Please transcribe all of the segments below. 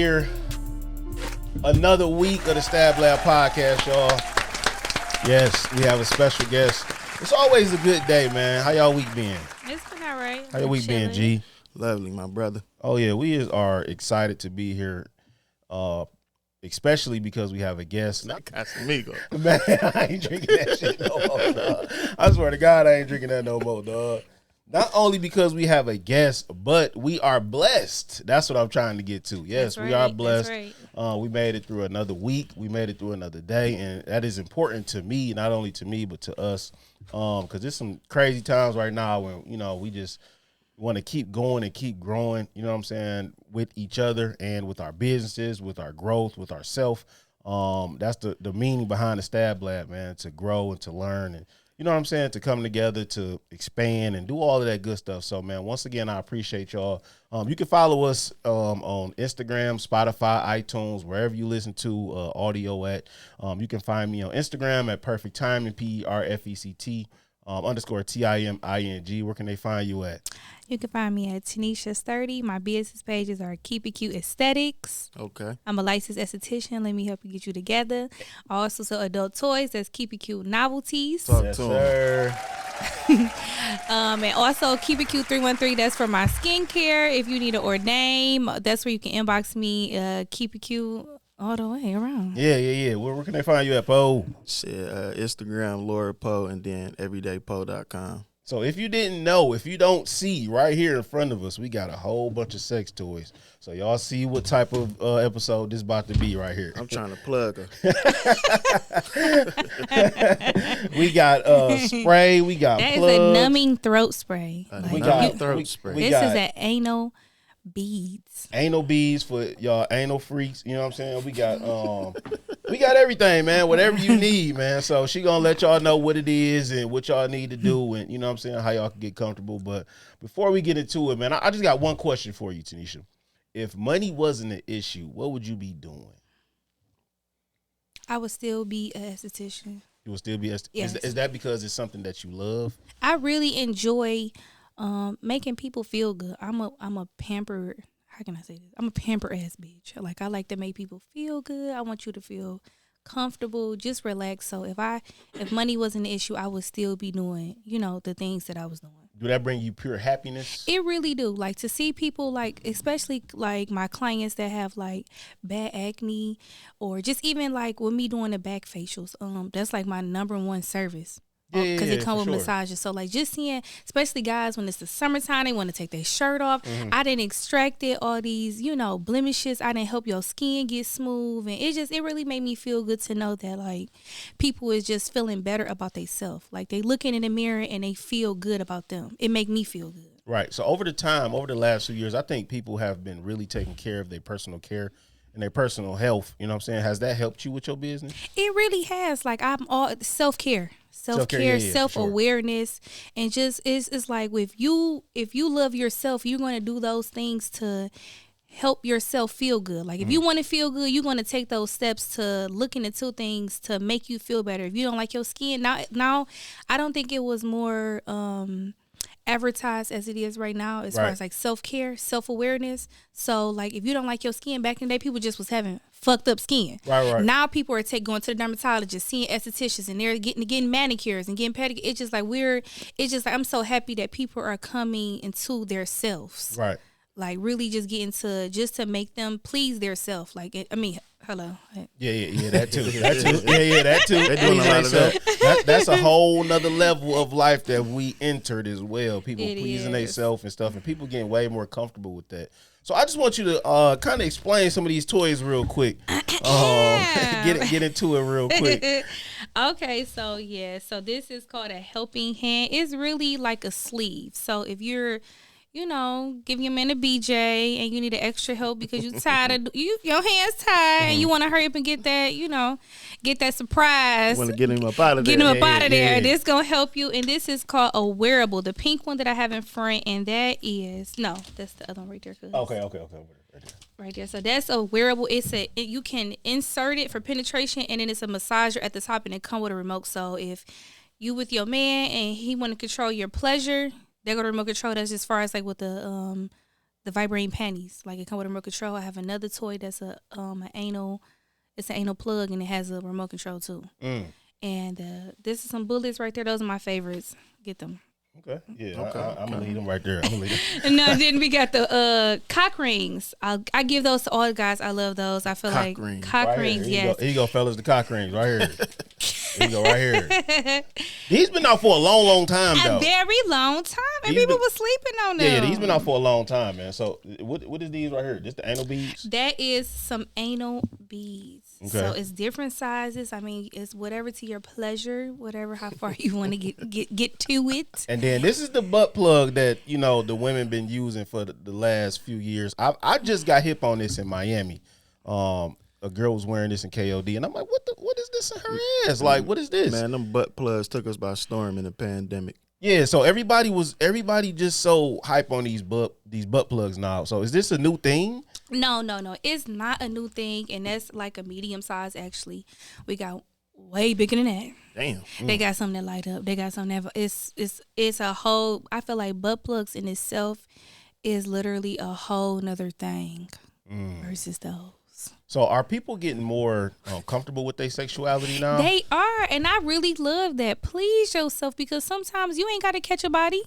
here. Another week of the Stab Lab podcast, y'all. Yes, we have a special guest. It's always a good day, man. How y'all week been? It's been all right. How your week been, G? Lovely, my brother. Oh, yeah, we are excited to be here, especially because we have a guest. Not Casamigo. Man, I ain't drinking that shit no more, dog. I swear to God, I ain't drinking that no more, dog. Not only because we have a guest, but we are blessed. That's what I'm trying to get to. Yes, we are blessed. That's right. We made it through another week. We made it through another day, and that is important to me, not only to me, but to us, because there's some crazy times right now when, we just want to keep going and keep growing, you know what I'm saying, with each other and with our businesses, with our growth, with ourself. That's the meaning behind the Stab Lab, man, to grow and to learn and, you know what I'm saying, to come together, to expand and do all of that good stuff. So, man, once again, I appreciate y'all. You can follow us on Instagram, Spotify, iTunes, wherever you listen to audio at. You can find me on Instagram at Perfect Timing, PERFECT _TIMING. Where can they find you at? You can find me at Tanisha30. My business pages are Keep It Cute Aesthetics. Okay. I'm a licensed esthetician. Let me help you get you together. I also sell adult toys. That's Keep It Cute Novelties. Yes, sir. And also Keep It Cute 313. That's for my skincare. If you need an order name, that's where you can inbox me. Keep It Cute all the way around. Yeah. Where can they find you at, Poe? Shit, Instagram, Laura Poe, and then everydaypoe.com. So if you didn't know, if you don't see right here in front of us, we got a whole bunch of sex toys. So y'all see what type of episode this about to be right here. I'm trying to plug her. We got spray. We got that plugs. is a numbing throat spray. We got throat spray. This is an anal beads. Anal beads for y'all anal freaks. You know what I'm saying? We got everything, man. Whatever you need, man. So she gonna let y'all know what it is and what y'all need to do, and you know what I'm saying, how y'all can get comfortable. But before we get into it, man, I just got one question for you, Tanisha. If money wasn't an issue, what would you be doing? I would still be an esthetician. You would still be Yes. Is that because it's something that you love? I really enjoy making people feel good. I'm a pamper. How can I say this? I'm a pamper ass bitch. Like, I like to make people feel good. I want you to feel comfortable, just relax. So if money wasn't an issue, I would still be doing, the things that I was doing. Do that bring you pure happiness? It really do. Like, to see people, like, especially like my clients that have like bad acne, or just even like with me doing the back facials. That's like my number one service. Because it comes with massages. So, like, just seeing, especially guys, when it's the summertime, they want to take their shirt off. Mm-hmm. I didn't extract it, all these, blemishes. I didn't help your skin get smooth. And it really made me feel good to know that, like, people is just feeling better about themselves. Like, they looking in the mirror and they feel good about them. It make me feel good. Right. So, over the last few years, I think people have been really taking care of their personal care and their personal health. You know what I'm saying? Has that helped you with your business? It really has. Like, I'm all self-care, self-awareness, and just it's like, if you love yourself, you're going to do those things to help yourself feel good. Like, if you want to feel good, you're going to take those steps to looking into things to make you feel better. If you don't like your skin, now I don't think it was more advertised as it is right now, as far as like self-care, self-awareness. So, like, if you don't like your skin, back in the day, people just was having fucked up skin. Right. Now people are going to the dermatologist, seeing estheticians, and they're getting manicures and getting pedicures. It's just like I'm so happy that people are coming into their selves. Right. Like, really just getting to make them please their self. Like, hello. Yeah, that too. That too. They're doing a lot of that. That's a whole nother level of life that we entered as well. People It pleasing is. themselves and stuff, and people getting way more comfortable with that. So I just want you to kind of explain some of these toys real quick. Get into it real quick. Okay, so this is called a helping hand. It's really like a sleeve. So if you're giving your man a BJ and you need an extra help because you're tired of your hands tired and you want to hurry up and get that surprise. Want to get him up out of there. Get him up out of there. This gonna help you, and this is called a wearable. The pink one that I have in front, and that's the other one right there. Okay. Right there. So that's a wearable. You can insert it for penetration, and then it's a massager at the top, and it come with a remote. So if you with your man and he want to control your pleasure, they go to remote control. That's as far as like with the the vibrating panties. Like it come with a remote control. I have another toy that's an anal. It's an anal plug and it has a remote control too. And this is some bullets right there. Those are my favorites. Get them. Okay. Yeah. Okay. I'm gonna leave them right there. I'm gonna leave them. And then we got the cock rings. I give those to all the guys. I love those. I feel like cock right rings. Here Yes. Here you go, fellas. The cock rings right here. Here you go, right here. These been out for a long, long time though. A very long time, and people were sleeping on them. Yeah, these been out for a long time, man. So what is these right here? Just the anal beads? That is some anal beads. Okay. So it's different sizes. I mean, it's whatever to your pleasure, whatever how far you want to get to it. And then this is the butt plug that the women been using for the last few years. I just got hip on this in Miami. A girl was wearing this in KOD, and I'm like, what is this in her ass? Like, what is this? Man, them butt plugs took us by storm in the pandemic. Yeah, so everybody just so hype on these butt plugs now. So is this a new thing? No. It's not a new thing, and that's like a medium size actually. We got way bigger than that. Damn. They got something that light up. They got something that it's a whole. I feel like butt plugs in itself is literally a whole nother thing versus those. So are people getting more comfortable with their sexuality now? They are, and I really love that. Please yourself, because sometimes you ain't got to catch a body.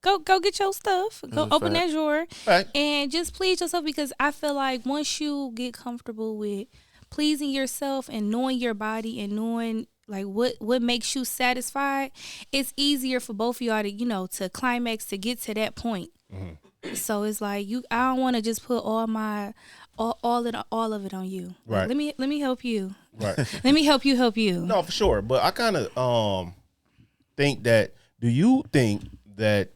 Go get your stuff. Go open that drawer and just please yourself, because I feel like once you get comfortable with pleasing yourself and knowing your body and knowing like what makes you satisfied, it's easier for both of y'all to to climax, to get to that point. Mm-hmm. So it's like I don't want to just put all of it on you. Right. Like, let me help you. Right. Let me help you. No, for sure. But I kind of think that. Do you think that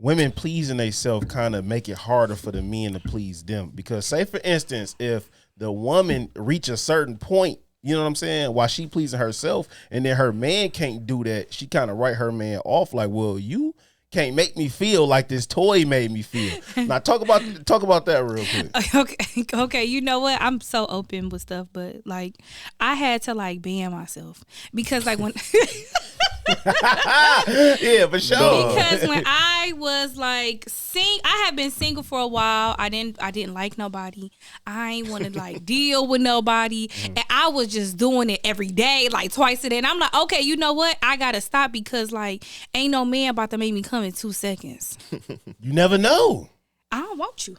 women pleasing themselves kind of make it harder for the men to please them? Because say for instance, if the woman reach a certain point, you know what I'm saying, while she pleasing herself, and then her man can't do that, she kind of write her man off like, well, you can't make me feel like this toy made me feel. Now talk about that real quick. Okay. You know what? I'm so open with stuff, but like I had to like ban myself because like when yeah, for sure. Because when I was like I had been single for a while. I didn't like nobody. I ain't want to like deal with nobody, and I was just doing it every day, like twice a day. And I'm like, okay, you know what? I gotta stop because like ain't no man about to make me come in 2 seconds. You never know. I don't want you.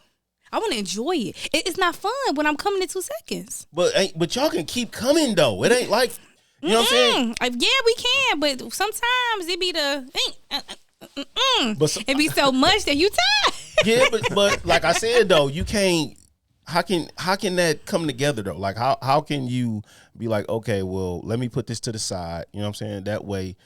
I want to enjoy it. It's not fun when I'm coming in 2 seconds. But y'all can keep coming though. It ain't like. You know what I'm saying? Yeah, we can, but sometimes it be it be so much that you tired. Yeah, but like I said though, you can't. How can that come together though? Like how can you be like, okay, well, let me put this to the side. You know what I'm saying? That way,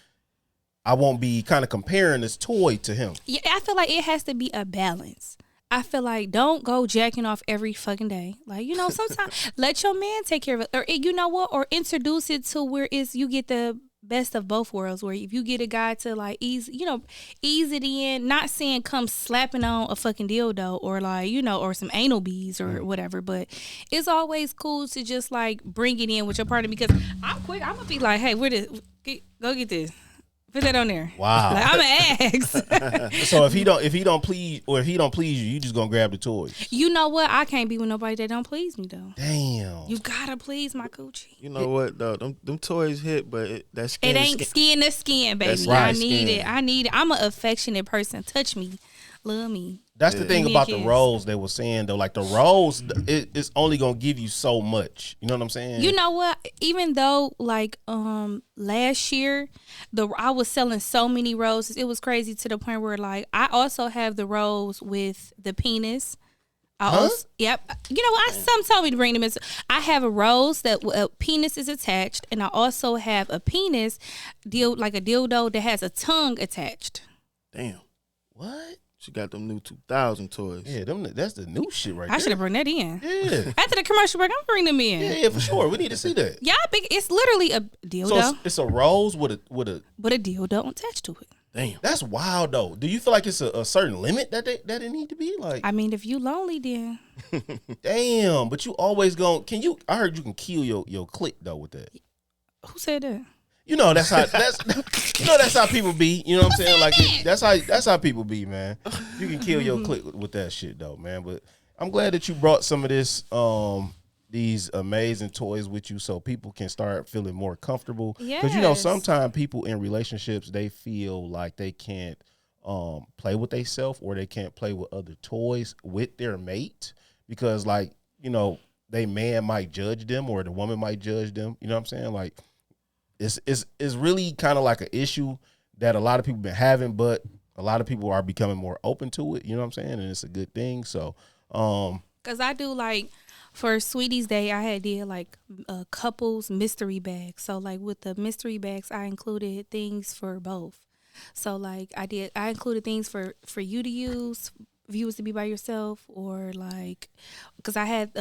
I won't be kind of comparing this toy to him. Yeah, I feel like it has to be a balance. I feel like don't go jacking off every fucking day. Like, sometimes let your man take care of it. Or you know what? Or introduce it to where you get the best of both worlds. Where if you get a guy to like ease it in, not saying come slapping on a fucking dildo or like, or some anal beads or whatever. But it's always cool to just like bring it in with your partner, because I'm quick. I'm gonna be like, hey, go get this. Put that on there. Wow. Like, I'm an ass. So if he don't please you, you just gonna grab the toys. You know what? I can't be with nobody that don't please me though. Damn. You gotta please my coochie. You know what though? Them toys hit, but that's skin. It ain't skin to skin, baby. That's right. I need it. I'm an affectionate person. Touch me, love me. That's the thing about the roles they were saying though. Like the roles, it's only gonna give you so much. You know what I'm saying? You know what? Even though like last year, I was selling so many roses, it was crazy to the point where like I also have the rose with the penis. Yep. You know what? Some told me to bring them in. I have a rose that a penis is attached, and I also have a penis like a dildo that has a tongue attached. Damn. What? She got them new 2000 toys. Yeah, that's the new shit right there. I should have brought that in. Yeah. After the commercial break, I'm bring them in. Yeah, for sure. We need to see that. Yeah, it's literally a dildo. So it's a rose with a dildo attached to it. Damn. That's wild though. Do you feel like it's a certain limit that it need to be? Like, I mean, if you lonely, then damn. But you always I heard you can kill your clit though with that. Who said that? that's how people be. You know what I'm saying? Like that's how people be, man. You can kill your clique with that shit though, man. But I'm glad that you brought some of this these amazing toys with you so people can start feeling more comfortable. Because sometimes people in relationships, they feel like they can't play with themselves or they can't play with other toys with their mate because they man might judge them or the woman might judge them. You know what I'm saying? Like it's really kind of like an issue that a lot of people been having, but a lot of people are becoming more open to it. You know what I'm saying? And it's a good thing. So, because I do for Sweetie's Day, I did like a couples mystery bag. So like with the mystery bags, I included things for both. So like I included things for you to use, if you was to be by yourself, or like, because I had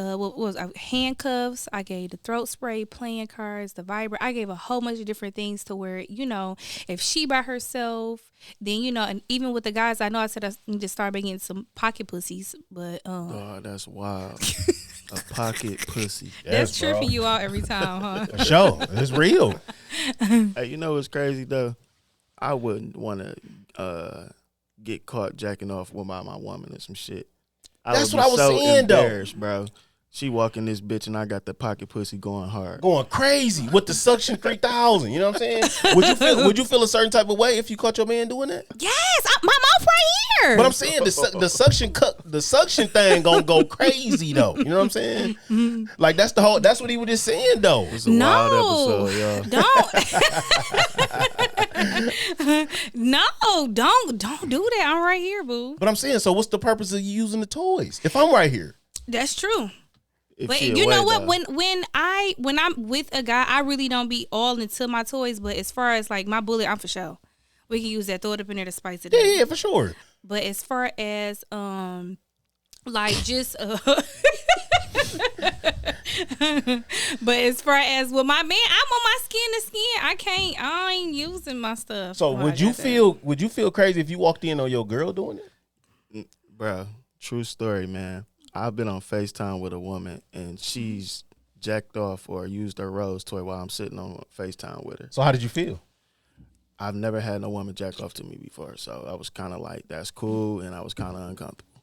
handcuffs, I gave the throat spray, playing cards, the vibrator. I gave a whole bunch of different things to where, if she by herself, then, and even with the guys, I know I said I need to start making some pocket pussies, but God, that's wild. A pocket pussy. That's tripping you out every time, huh? For sure. It's real. Hey, you know what's crazy though? I wouldn't want to get caught jacking off with my woman or some shit. That's what I was saying, though. Bro. She walking this bitch and I got the pocket pussy going hard. Going crazy with the suction 3000. You know what I'm saying? Would you feel a certain type of way if you caught your man doing that? Yes, my mouth right here. But I'm saying the suction thing gonna go crazy though. You know what I'm saying? Mm-hmm. Like that's what he was just saying though. It's a wild episode, y'all. Don't do that. I'm right here, boo. But I'm saying, so what's the purpose of you using the toys if I'm right here? That's true. But you know what? When I'm with a guy, I really don't be all into my toys. But as far as like my bullet, I'm for sure. We can use that, throw it up in there to spice it up. Yeah, for sure. But as far as like just but as far as with my man, I'm on my skin to skin. I ain't using my stuff. So would you feel crazy if you walked in on your girl doing it? Bro, true story, man. I've been on FaceTime with a woman and she's jacked off or used her rose toy while I'm sitting on FaceTime with her. So how did you feel? I've never had no woman jack off to me before, so I was kind of like, that's cool, and I was kind of uncomfortable.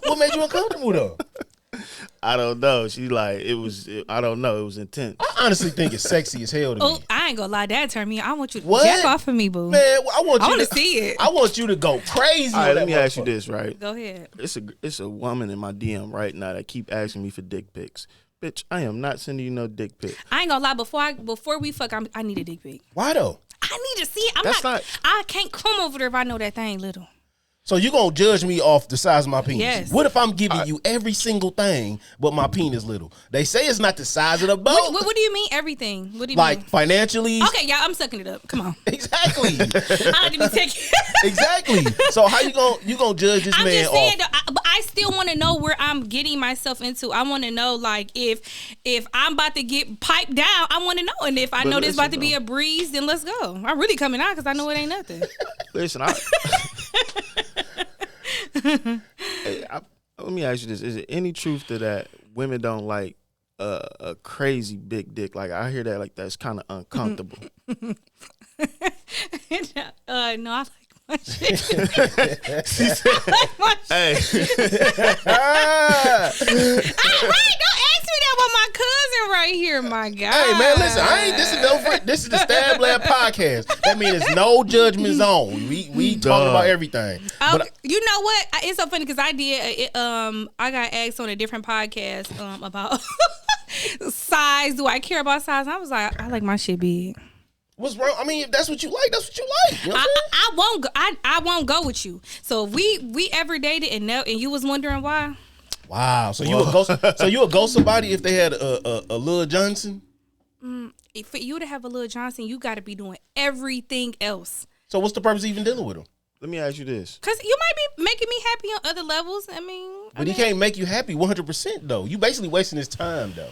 What made you uncomfortable though? I don't know. I don't know. It was intense. I honestly think it's sexy as hell to me. Oh, I ain't gonna lie, that turned me on. I want you to jack off of me, boo. Man, I want to see it. I want you to go crazy. All right, let me ask you this, right? Go ahead. It's a woman in my DM right now that keep asking me for dick pics. Bitch, I am not sending you no dick pic. I ain't gonna lie. Before we fuck, I need a dick pic. Why though? I need to see it. I can't come over there if I know that thing little. So you gonna judge me off the size of my penis? Yes. What if I'm giving you every single thing, but my penis little? They say it's not the size of the boat. What do you mean everything? What do you mean? Like financially? Okay, yeah, I'm sucking it up. Come on. Exactly. I like to be taking. Exactly. So how you gonna judge this man off? I'm just saying, but I still want to know where I'm getting myself into. I want to know, like, if I'm about to get piped down, I want to know. And if I know there's about to be a breeze, then let's go. I'm really coming out because I know it ain't nothing. Listen, let me ask you this: is it any truth to that women don't like a crazy big dick? Like I hear that, like that's kind of uncomfortable. No, I like my shit. Hey, right? Don't ask me that about my cousin right here, my God. Hey man, listen, this is the Stab Lab podcast. That means it's no judgment zone. We talking about everything. But you know what? It's so funny because I got asked on a different podcast about size. Do I care about size? And I was like, I like my shit big. What's wrong? I mean, if that's what you like, that's what you like. You know I won't go with you. So if we ever dated and you was wondering why. Wow. So you would ghost somebody if they had a Lil Johnson? If for you to have a Lil Johnson, you got to be doing everything else. So what's the purpose of even dealing with him? Let me ask you this. Because you might be making me happy on other levels. But he can't make you happy 100% though. You basically wasting his time though.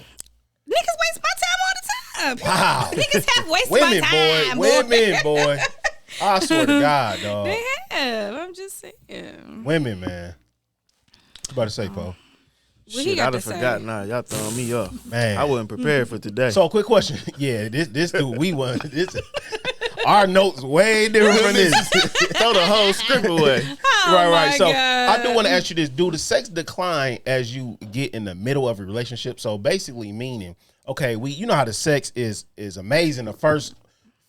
Niggas waste my time all the time. Wow. Niggas have wasted my time. Women, boy. I swear to God, dog. They have. I'm just saying. Women, man. What you about to say, Paul? What he Shit, got I'd to have say? forgotten now. Y'all throwing me off. Man. I wasn't prepared for today. So, quick question. Yeah, this dude, we won. Our notes way different from this. Throw the whole script away. Oh Right. my So, God. I do want to ask you this: do the sex decline as you get in the middle of a relationship? So, basically, meaning, okay, you know how the sex is amazing the first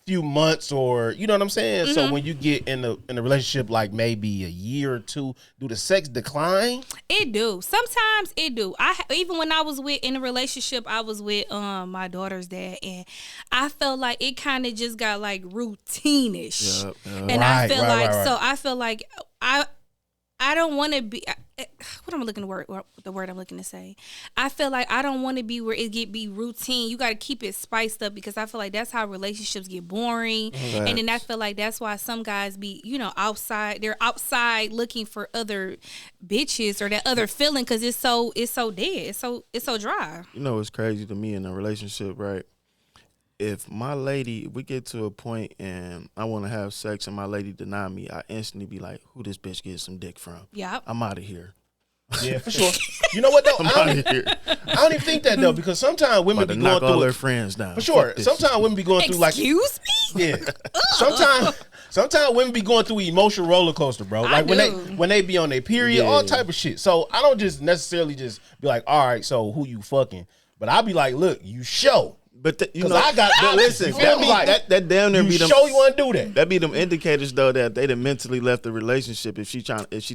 few months, or you know what I'm saying. Mm-hmm. So, when you get in a relationship, like maybe a year or two, do the sex decline? It do. Sometimes it do. Even when I was in a relationship, I was with my daughter's dad, and I felt like it kind of just got like routine-ish. Yep. And I feel Right. so I feel like I don't want to be. What I'm looking to the word I'm looking to say. I feel like I don't want to be where it be routine. You got to keep it spiced up, because I feel like that's how relationships get boring. Mm-hmm. And then I feel like that's why some guys be, outside. They're outside looking for other bitches or that other feeling, because it's so dead. It's so dry. You know what's crazy to me in a relationship, right? If we get to a point and I want to have sex and my lady deny me, I instantly be like, who this bitch get some dick from? Yep. I'm out of here. Yeah, for sure. You know what though? I'm out of here. I don't even think that though, because sometimes women About be to going knock all through their friends down. for sure. Fuck this. Sometimes women be going through like Excuse me? yeah. Sometimes women be going through emotional roller coaster, bro. Like when they be on their period, all type of shit. So I don't just necessarily just be like, all right, so who you fucking? But I be like, look, you show. But you 'Cause know, I got but listen, you feel me? that damn near You be them. show you want to do that. That be them indicators though that they done mentally left the relationship if she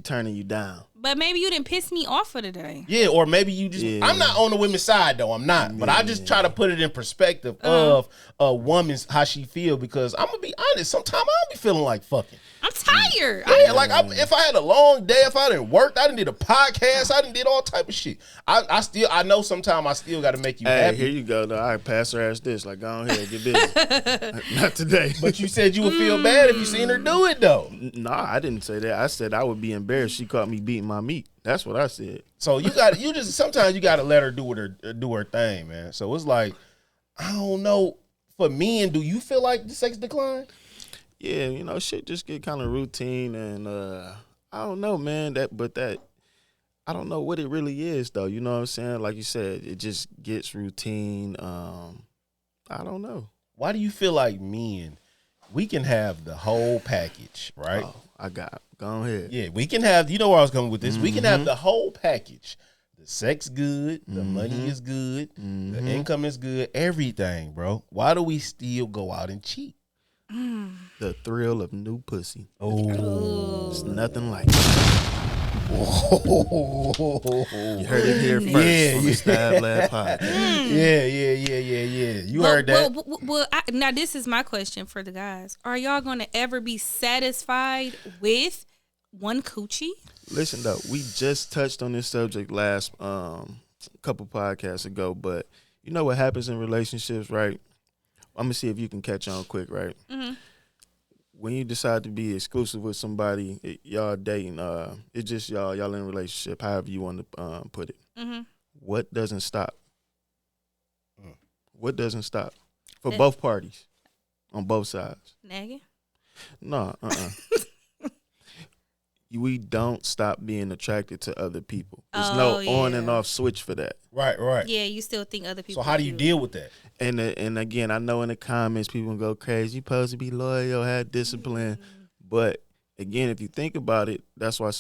turning you down. But maybe you didn't piss me off for today. Yeah, or maybe you just. Yeah. I'm not on the women's side though. I'm not, but I just try to put it in perspective of a woman's how she feel, because I'm gonna be honest. Sometimes I don't be feeling like fucking. I'm tired. Yeah, like if I had a long day, if I didn't work, I didn't did a podcast, I didn't did all type of shit. I know sometimes I still got to make you Hey, happy. here you go. Though. I pass her ass this. Like, go ahead, get busy. Not today. But you said you would feel bad if you seen her do it though. Nah, I didn't say that. I said I would be embarrassed. She caught me beating my meat. That's what I said. So sometimes you got to let her do her thing, man. So it's like, I don't know. For men, do you feel like the sex decline? Yeah, shit just get kind of routine, and I don't know, man. I don't know what it really is, though. You know what I'm saying? Like you said, it just gets routine. I don't know. Why do you feel like men, we can have the whole package, right? Oh, go ahead. Yeah, we can have, you know where I was coming with this. We can have the whole package. The sex good, the money is good, the income is good, everything, bro. Why do we still go out and cheat? The thrill of new pussy. Oh. It's nothing like it. You heard it here first on the Stab Lab podcast. Yeah. You heard that. Now this is my question for the guys. Are y'all going to ever be satisfied with one coochie? Listen, though, we just touched on this subject last couple podcasts ago, but you know what happens in relationships, right? I'm going to see if you can catch on quick, right? Mm-hmm. When you decide to be exclusive with somebody, y'all dating, it's just y'all in a relationship, however you want to put it. Mm-hmm. What doesn't stop? What doesn't stop? For both parties, on both sides. Nagging? No, we don't stop being attracted to other people. There's no on and off switch for that. Right. Yeah, you still think other people. So how do you deal with that? And again, I know in the comments people go crazy. You supposed to be loyal, have discipline. But again, if you think about it, that's why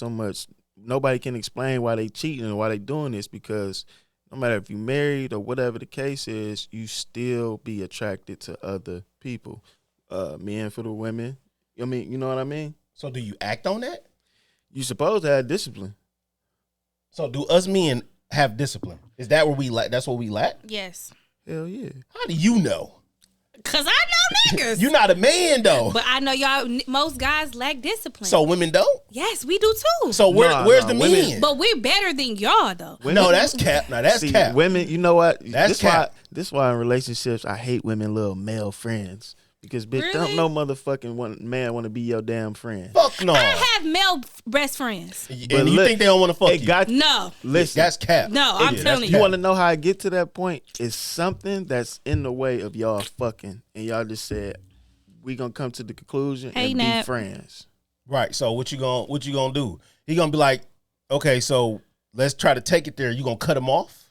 nobody can explain why they cheating and why they doing this, because no matter if you married or whatever the case is, you still be attracted to other people. Men for the women. I mean, you know what I mean? So do you act on that? You supposed to have discipline. So do us men have discipline? Is that where we lack? That's what we lack? Yes. Hell yeah. How do you know? Cause I know niggas. You're not a man though. But I know y'all. Most guys lack discipline. So women don't? Yes, we do too. So where's the women, men? But we're better than y'all though. Women, no, that's cap. Now that's see, cap. Women, you know what? That's cap. This why in relationships I hate women little male friends. Because bitch, Really? don't no motherfucking man want to be your damn friend. Fuck no. I have male best friends. And But you look, think they don't want to fuck It you? got No. listen. That's cap. No, I'm that's telling cap. You want to know how I get to that point? It's something that's in the way of y'all fucking, and y'all just said we gonna come to the conclusion Hey, and Nat. be friends. Right. So what you gonna do? He gonna be like, okay, so let's try to take it there, you gonna cut them off?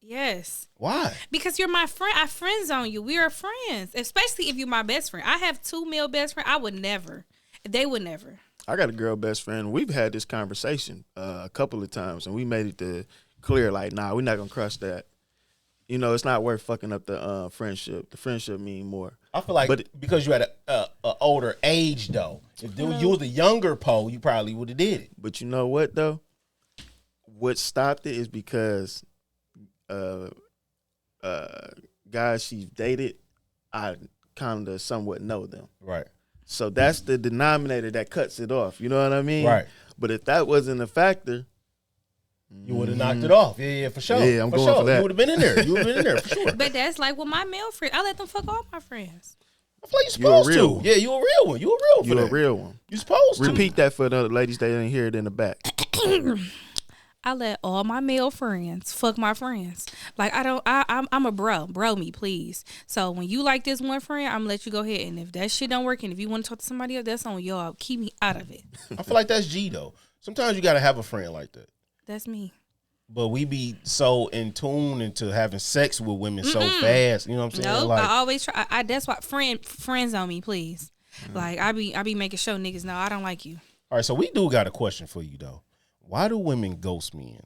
Yes. Why? Because you're my friend. I friend zone you. We are friends, especially if you're my best friend. I have 2 male best friends. I would never. They would never. I got a girl best friend. We've had this conversation a couple of times, and we made it clear, like, nah, we're not gonna crush that. You know, it's not worth fucking up the friendship. The friendship mean more. I feel like because you had a older age though. If you was the younger Poe, you probably would have did it. But you know what though? What stopped it is because guys she's dated, I kind of somewhat know them. Right. So that's the denominator that cuts it off. You know what I mean? Right. But if that wasn't a factor, you would have knocked it off. Yeah, for sure. Yeah, I'm going for that. You would have been in there. You would have been in there for sure. But that's like with my male friends. I let them fuck all my friends. I feel like you're supposed You a real to. one. Yeah, you a real one. You a real one. you're a real one. You supposed to. Repeat that for the other ladies that didn't hear it in the back. I let all my male friends fuck my friends. Like I'm a bro me, please. So when you like this one friend, I'm gonna let you go ahead. And if that shit don't work, and if you want to talk to somebody else, that's on y'all. Keep me out of it. I feel like that's G though. Sometimes you gotta have a friend like that. That's me. But we be so in tune into having sex with women so fast. You know what I'm saying? Nope. Like, I always try. I that's why friends on me, please. Like I be making sure niggas know I don't like you. all right, so we do got a question for you though. Why do women ghost men?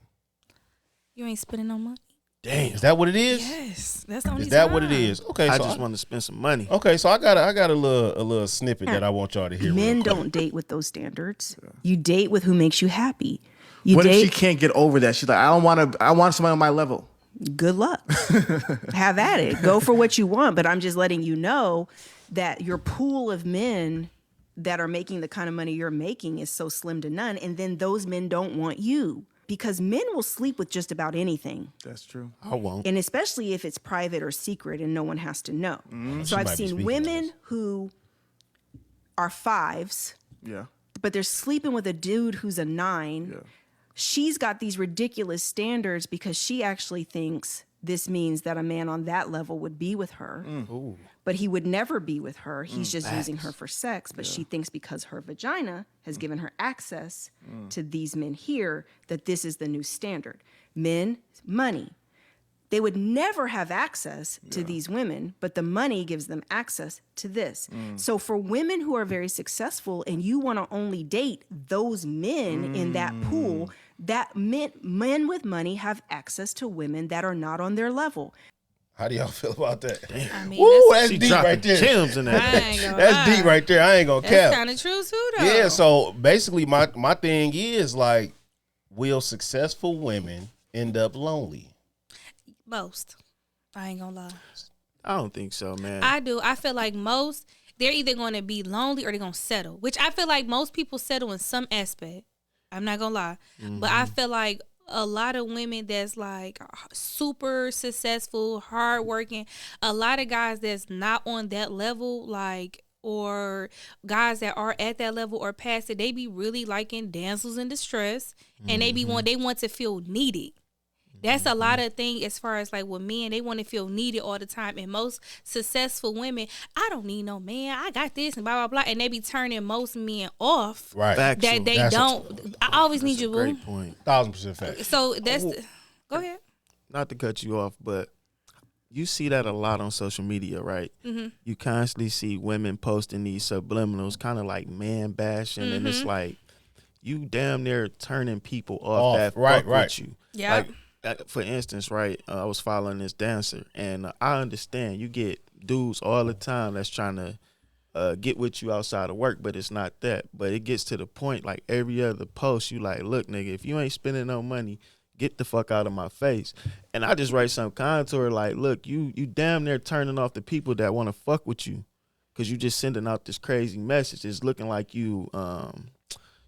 You ain't spending no money. Damn, is that what it is? Yes, that's the only. Is that time. what it is? Okay, I so just want to spend some money. okay, so I got a little snippet that I want y'all to hear. Men real quick. don't date with those standards. You date with who makes you happy. You What if date. she can't get over that? She's like, I want somebody on my level. Good luck. Have at it. Go for what you want. But I'm just letting you know that your pool of men that are making the kind of money you're making is so slim to none. And then those men don't want you because men will sleep with just about anything. That's true. I won't. And especially if it's private or secret and no one has to know. She So I've might be seen speaking women on this. who are 5s, Yeah. but they're sleeping with a dude who's a 9. Yeah. She's got these ridiculous standards because she actually thinks this means that a man on that level would be with her. But he would never be with her. He's just using her for sex. But she thinks because her vagina has given her access to these men here, that this is the new standard. Men, money. They would never have access to these women, but the money gives them access to this. So for women who are very successful and you want to only date those men in that pool, that men with money have access to women that are not on their level. How do y'all feel about that? I mean, Woo, that's She deep dropping right there. gems in that. I ain't gonna That's lie. deep right there. I ain't gonna That's cap. kind of true too, though. Yeah, so basically my thing is like, will successful women end up lonely? Most. I ain't gonna lie. I don't think so, man. I do. I feel like most, they're either going to be lonely or they're going to settle, which I feel like most people settle in some aspect. I'm not going to lie. But I feel like a lot of women that's like super successful, hardworking, a lot of guys that's not on that level, like, or guys that are at that level or past it, they be really liking damsels in distress, and they want to feel needed. That's a lot of thing as far as like with men, they want to feel needed all the time. And most successful women, I don't need no man. I got this and blah, blah, blah. And they be turning most men off. Right. Factual. That they That's don't. I always need you, boo. Great point. 1000% fact. So that's go ahead. Not to cut you off, but you see that a lot on social media, right? You constantly see women posting these subliminals, kind of like man bashing, and it's like you damn near turning people off that fuck with you. Yeah. Like, for instance, right, I was following this dancer, and I understand you get dudes all the time that's trying to get with you outside of work, but it's not that. But it gets to the point, like every other post, you like, look, nigga, if you ain't spending no money, get the fuck out of my face. And I just write some contour like, look, you damn near turning off the people that want to fuck with you because you just sending out this crazy message. It's looking like you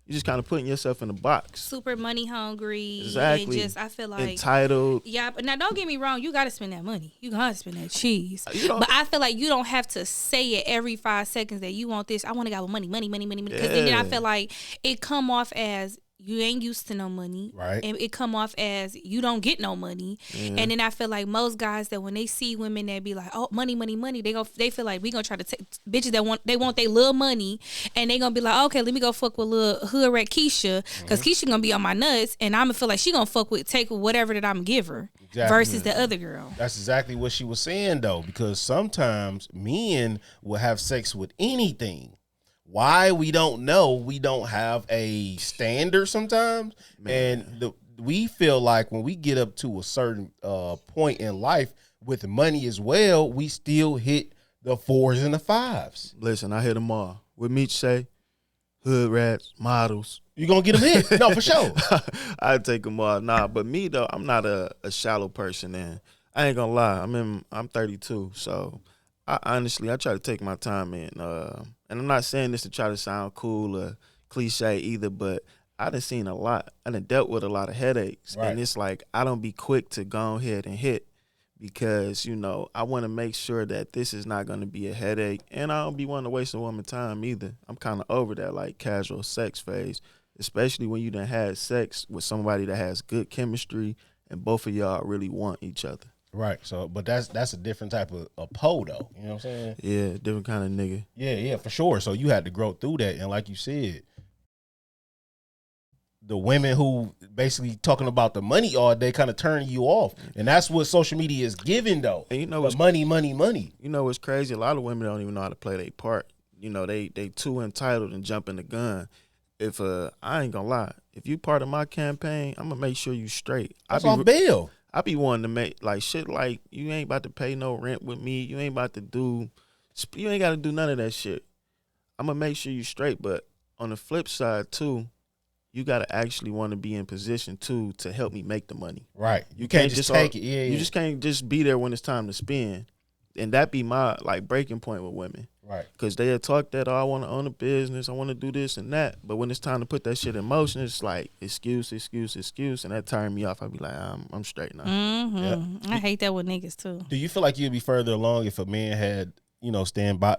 just kind of putting yourself in a box. Super money hungry. Exactly. And just, I feel like. Entitled. Yeah, but now don't get me wrong. You got to spend that money. You got to spend that cheese. You don't- But I feel like you don't have to say it every 5 seconds that you want this. I want to got money. Because then I Yeah. feel like it come off as you ain't used to no money, Right. and it come off as you don't get no money. And then I feel like most guys that when they see women that be like, oh, money, they feel like we gonna try to take bitches that want their little money, and they gonna be like, okay, let me go fuck with little hood rat Keisha, because Keisha gonna be on my nuts, and I'm gonna feel like she gonna take whatever that I'm give her. Exactly. Versus the other girl. That's exactly what she was saying though, because sometimes men will have sex with anything. Why, we don't know. We don't have a standard sometimes. And we feel like when we get up to a certain point in life with money as well, we still hit the 4s and the 5s. Listen, I hit them all. What Meech say, hood rats, models. You gonna get them hit? No, for sure. I'd take them all. Nah, but me though, I'm not a shallow person, and I ain't gonna lie. I'm 32, so I try to take my time in. And I'm not saying this to try to sound cool or cliche either, but I done seen a lot. I done dealt with a lot of headaches, Right. and it's like I don't be quick to go ahead and hit, because I want to make sure that this is not going to be a headache, and I don't be wanting to waste a woman's time either. I'm kind of over that like casual sex phase, especially when you done had sex with somebody that has good chemistry and both of y'all really want each other. Right. So, but that's a different type of a pole though. You know what I'm saying? Yeah, different kind of nigga. Yeah, for sure. So you had to grow through that, and like you said, the women who basically talking about the money all day kind of turn you off, and that's what social media is giving though. And what's money. You know what's crazy? A lot of women don't even know how to play their part. They too entitled and jumping the gun. If I ain't gonna lie, if you part of my campaign, I'm gonna make sure you straight. That's off bail. I be wanting to make like shit like you ain't about to pay no rent with me. You ain't got to do none of that shit. I'm gonna make sure you straight. But on the flip side too, you gotta actually want to be in position too to help me make the money. Right. You can't just take it. Yeah. You just can't just be there when it's time to spend. And that be my like breaking point with women. Right. Because they had talked that, I want to own a business, I want to do this and that. But when it's time to put that shit in motion, it's like excuse. And that turned me off. I'd be like, I'm straight now. Mm-hmm. Yep. I hate that with niggas too. Do you feel like you'd be further along if a man had,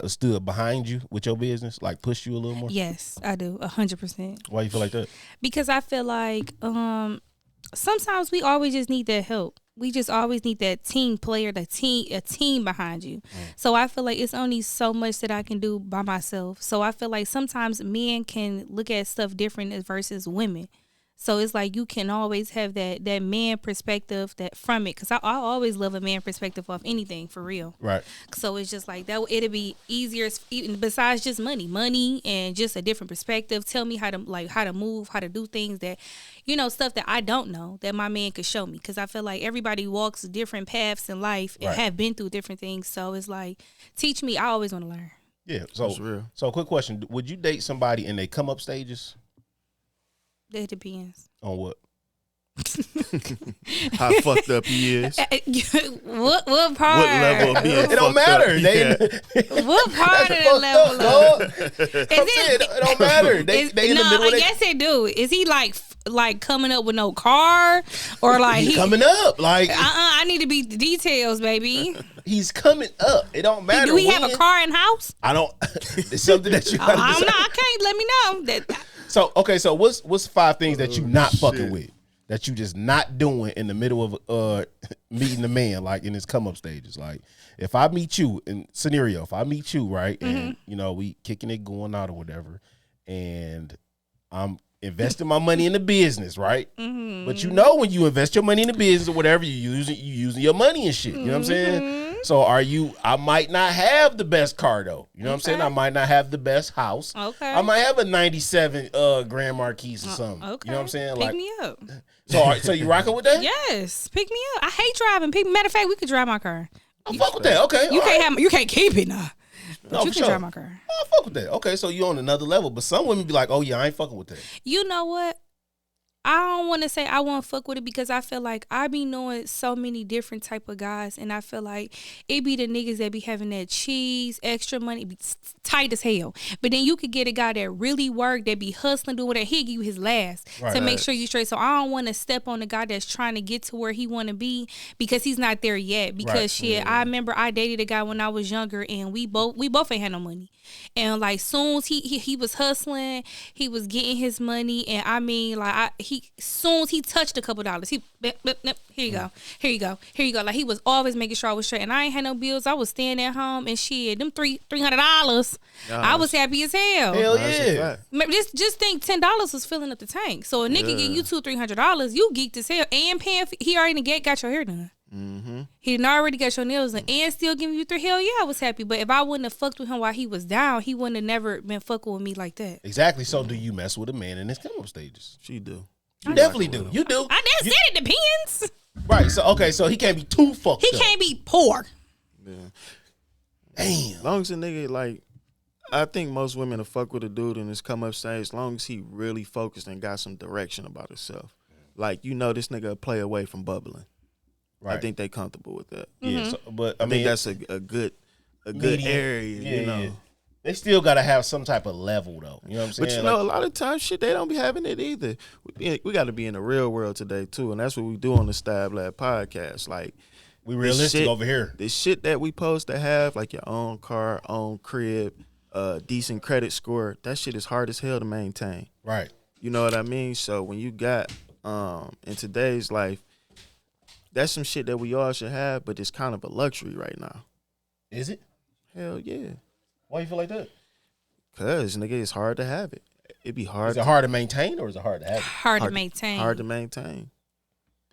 stood behind you with your business, like pushed you a little more? Yes, I do. 100%. Why you feel like that? Because I feel like sometimes we always just need that help. We just always need that team player, a team behind you. So I feel like it's only so much that I can do by myself. So I feel like sometimes men can look at stuff different versus women. So it's like you can always have that man perspective that from it. Because I always love a man perspective of anything, for real. Right. So it's just like that. It'll be easier, even besides just money and just a different perspective. Tell me how to move, how to do things that, stuff that I don't know that my man could show me. Because I feel like everybody walks different paths in life and have been through different things. So it's like, teach me. I always want to learn. Yeah. That's real. So quick question. Would you date somebody and they come up stages? It depends. On what? How fucked up he is. What part? What level of being It don't matter. What part of the level of? It don't matter. They in the middle of yes, they do. Is he like coming up with no car, or like he coming up? Like I need to be the details, baby. He's coming up. It don't matter. Do we have a car in house? I don't. It's something that you. I don't know. I can't. Let me know that. So okay. So what's 5 things that you not fucking with? That you just not doing in the middle of meeting the man, like in his come up stages. Like if I meet you in scenario, if I meet you, right, and we kicking it, going out or whatever, and I'm investing my money in the business, right? But when you invest your money in the business or whatever, you using your money and shit. You know what I'm saying? So I might not have the best car though. You know what I'm saying? I might not have the best house. Okay. I might have a 97 Grand Marquis or something. Okay. You know what I'm saying? Pick me up. So you rocking with that? Yes. Pick me up. I hate driving. Matter of fact, we could drive my car. I fuck with that. Okay. You can't keep it now. But No, you for can sure. drive my car. I fuck with that. Okay, so you on another level. But some women be like, oh yeah, I ain't fucking with that. You know what? I don't want to say I want to fuck with it because I feel like I be knowing so many different type of guys, and I feel like it be the niggas that be having that cheese, extra money, be tight as hell. But then you could get a guy that really work, that be hustling, doing whatever. He'll give you his last to make sure you straight. So I don't want to step on the guy that's trying to get to where he want to be because he's not there yet. Because shit, I remember I dated a guy when I was younger, and we both ain't had no money. And like soon as he was hustling, he was getting his money, and I mean like soon as he touched a couple dollars, here you go. Like he was always making sure I was straight, and I ain't had no bills. I was staying at home, and shit, them $300, I was happy as hell. Hell yeah! Just think $10 was filling up the tank. So a nigga give you $200-$300, you geeked as hell, and paying. He already got your hair done. Mm-hmm. He done already got your nails done, and still giving you $3. Hell yeah, I was happy. But if I wouldn't have fucked with him while he was down, he wouldn't have never been fucking with me like that. Exactly. So do you mess with a man in his come up stages? She do. You definitely do. You do. I never said it depends. Right. So okay. So he can't be too fucked up. He can't be poor. Yeah. Damn. As long as a nigga like, I think most women will fuck with a dude in his come up stage as long as he really focused and got some direction about himself. Like, you know, this nigga will play away from bubbling. Right. I think they comfortable with that. Yeah. So, but I mean, think that's a good area. You know. Yeah. They still gotta have some type of level though. You know what I'm saying? But you know, a lot of times shit, they don't be having it either. We got to be in the real world today too, and that's what we do on the Stab Lab podcast. Like, we realistic over here. The shit that we supposed to have, like your own car, own crib, decent credit score, that shit is hard as hell to maintain. Right. You know what I mean? So when you got in today's life, that's some shit that we all should have, but it's kind of a luxury right now. Is it? Hell yeah. Why you feel like that? Cause nigga, it's hard to have it. It be hard. Is it hard to maintain or is it hard to have it? Hard to maintain. Hard to maintain.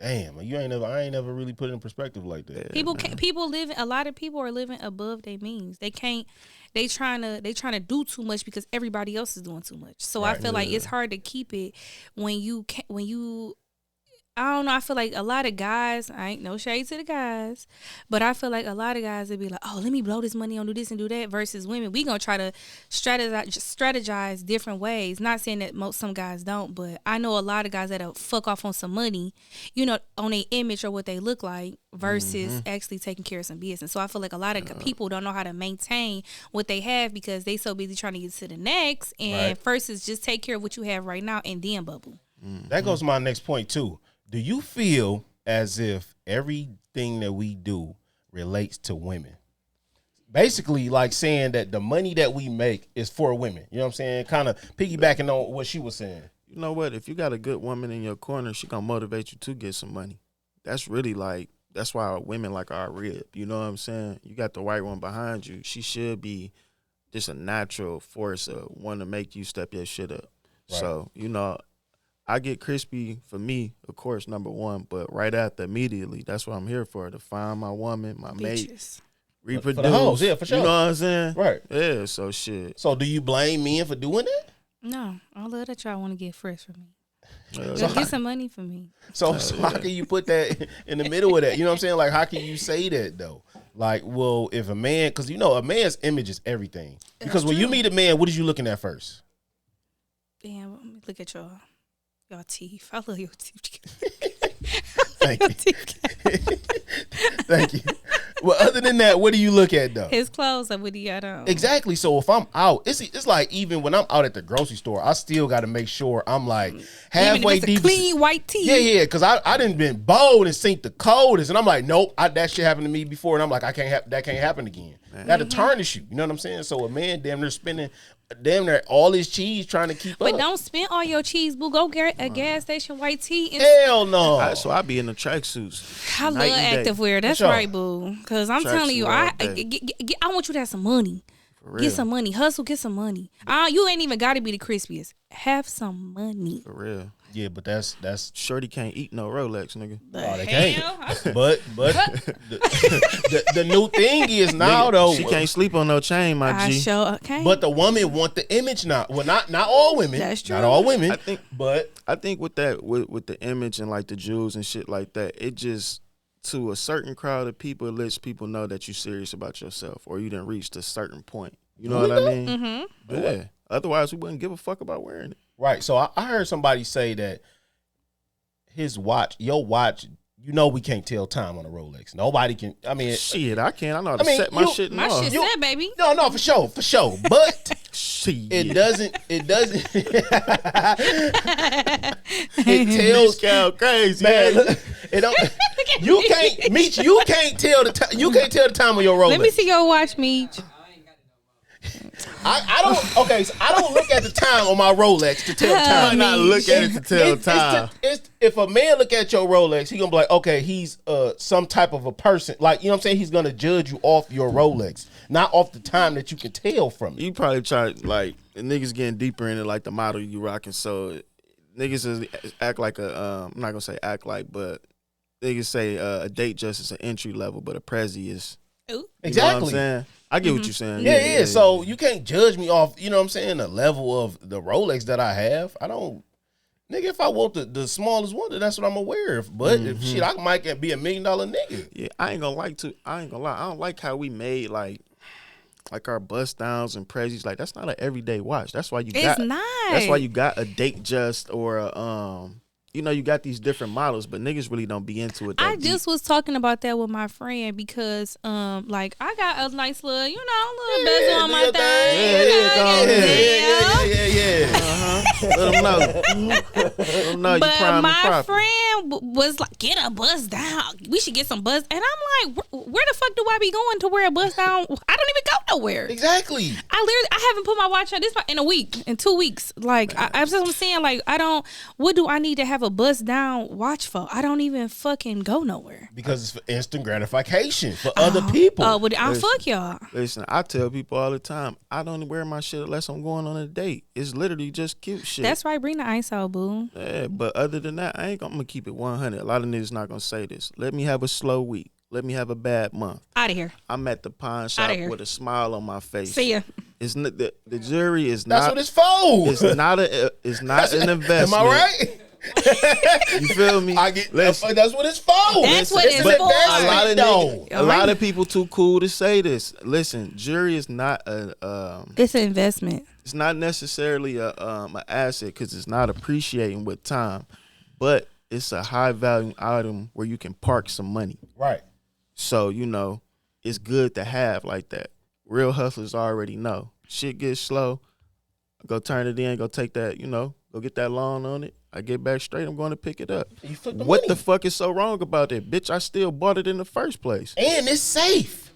Damn, I ain't never really put it in perspective like that. A lot of people are living above their means. They can't. They trying to do too much because everybody else is doing too much. So I feel like it's hard to keep it when you. I don't know. I feel like a lot of guys, I ain't no shade to the guys, but I feel like a lot of guys would be like, oh, let me blow this money on, do this and do that, versus women. We going to try to strategize different ways. Not saying that some guys don't, but I know a lot of guys that'll fuck off on some money, you know, on their image or what they look like versus actually taking care of some business. So I feel like a lot of people don't know how to maintain what they have because they so busy trying to get to the next. And first is just take care of what you have right now and then bubble. That goes to my next point too. Do you feel as if everything that we do relates to women? Basically, like saying that the money that we make is for women. You know what I'm saying? Kind of piggybacking on what she was saying. You know what? If you got a good woman in your corner, she gonna motivate you to get some money. That's really like, that's why women like our rib. You know what I'm saying? You got the right one behind you. She should be just a natural force of wanting to make you step your shit up. Right. So, you know, I get crispy for me, of course, number one, but right after, immediately, that's what I'm here for, to find my woman, my mate, reproduce. For the hoes, yeah, for sure. You know what I'm saying? Right. Yeah, so shit. So do you blame men for doing that? No, I love that y'all want to get fresh for me. So get some money for me. So how can you put that in the middle of that? You know what I'm saying? Like, how can you say that, though? Like, well, if a man, because, you know, a man's image is everything. Because when you meet a man, what are you looking at first? Damn, let me look at y'all teeth. I love your teeth. Thank you. Thank you. Well, other than that, what do you look at though? His clothes. What do you got on? Exactly. So if I'm out, it's like even when I'm out at the grocery store, I still got to make sure I'm like halfway even if it's deep. A clean white tee. Yeah. Because I didn't been bold and seen the coldest, and I'm like, nope, that shit happened to me before, and I'm like, that can't happen again. That'll tarnish you. You know what I'm saying? So a man damn near spending all his cheese trying to keep up. But don't spend all your cheese, boo. Go get a gas station white tee. Hell no. So I be in the tracksuits. I love activewear. That's right, boo. Because I'm telling you, I want you to have some money. Get some money. Hustle, get some money. You ain't even got to be the crispiest. Have some money. For real. Yeah, but that's Shorty can't eat no Rolex, nigga. They can't. But the new thing is now, though, she can't sleep on no chain, my G. I sure can't. But the woman want the image now. Well, not all women. That's true. Not all women. I think with that, with the image and like the jewels and shit like that, it just, to a certain crowd of people, it lets people know that you're serious about yourself or you done reached a certain point. You know what I mean? Mm-hmm. Yeah. Otherwise, we wouldn't give a fuck about wearing it. Right. So I heard somebody say that his watch, your watch, you know we can't tell time on a Rolex. Nobody can. I mean, shit, I can. I know how to set my shit. My shit set, baby. No, for sure. But shit, it doesn't. It tells crazy, man. Look, it don't. You can't, Meech. You can't tell the time. You can't tell the time on your Rolex. Let me see your watch, Meech. I don't. Okay, so I don't look at the time on my Rolex to tell time. I not look at it to tell time. If a man look at your Rolex, he gonna be like, okay, he's some type of a person. Like, you know what I'm saying? He's gonna judge you off your Rolex, not off the time that you can tell from it. You probably try like niggas getting deeper into like the model you rocking. So niggas is act like a I'm not gonna say act like, but niggas say a date just is an entry level, but a Prezi is. Ooh. Exactly. You know what I'm saying? I get what you're saying. Yeah. So you can't judge me off, you know what I'm saying, the level of the Rolex that I have. I don't, nigga, if I want the smallest one, then that's what I'm aware of. But if shit, I might be $1 million nigga. Yeah, I ain't gonna lie. I don't like how we made like our bust downs and Prezis. Like, that's not an everyday watch. That's why you got. It's not. That's why you got a date just or a you know, you got these different models, but niggas really don't be into it. I just was talking about that with my friend because, like, I got a nice little, little bezel on my thing. Yeah. Let them know. You But prime my friend was like, get a bust down. We should get some bust. And I'm like, where the fuck do I be going to wear a bust down? I don't even go nowhere. Exactly. I haven't put my watch on in a week, in 2 weeks. Like, I'm saying, like, what do I need to have a bust down watch for? I don't even fucking go nowhere. Because it's for instant gratification for other people. Oh, well, I'll fuck y'all. Listen, I tell people all the time, I don't wear my shit unless I'm going on a date. It's literally just cute shit. That's right. Bring the ice out, boo. Yeah, but other than that, I'm gonna keep it 100. A lot of niggas not gonna say this. Let me have a slow week. Let me have a bad month. Out of here. I'm at the pawn shop with a smile on my face. See ya. It's not, the jury is That's not. what it's for. It's not an investment. Am I right? You feel me? That's what it's for. That's what it's for. A lot of people too cool to say this. Listen, jury is not it's an investment. It's not necessarily an asset because it's not appreciating with time, but it's a high value item where you can park some money. Right. So, it's good to have like that. Real hustlers already know. Shit gets slow. Go turn it in, go take that, go get that loan on it. I get back straight, I'm going to pick it up. What the fuck is so wrong about that? Bitch, I still bought it in the first place. And it's safe.